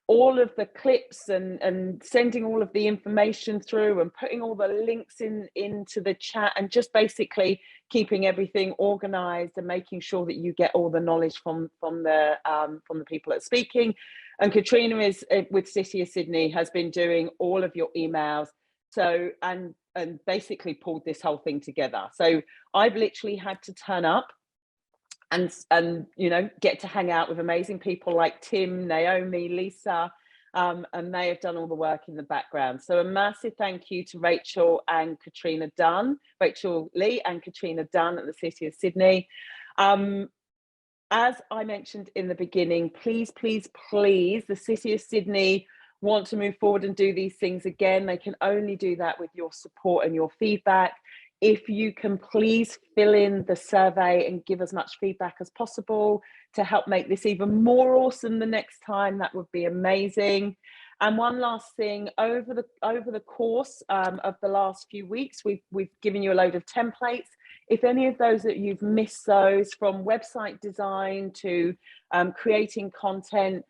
all of the clips and sending all of the information through and putting all the links into the chat, and just basically keeping everything organized and making sure that you get all the knowledge from the people that are speaking. And Katrina is with City of Sydney, has been doing all of your emails. So, and basically pulled this whole thing together. So I've literally had to turn up and get to hang out with amazing people like Tim, Naomi, Lisa, and they have done all the work in the background. So a massive thank you to Rachel and Katrina Dunn, Rachel Lee and Katrina Dunn at the City of Sydney. As I mentioned in the beginning, please, please, please, the City of Sydney want to move forward and do these things again. They can only do that with your support and your feedback. If you can please fill in the survey and give as much feedback as possible to help make this even more awesome the next time, that would be amazing. And one last thing, over the course of the last few weeks, we've given you a load of templates. If any of those that you've missed those, from website design to creating content,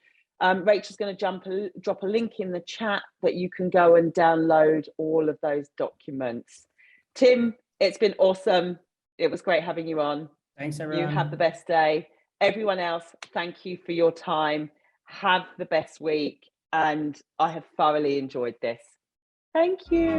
Rachel's going to drop a link in the chat that you can go and download all of those documents. Tim, it's been awesome. It was great having you on. Thanks, everyone. You have the best day. Everyone else, thank you for your time. Have the best week. And I have thoroughly enjoyed this. Thank you.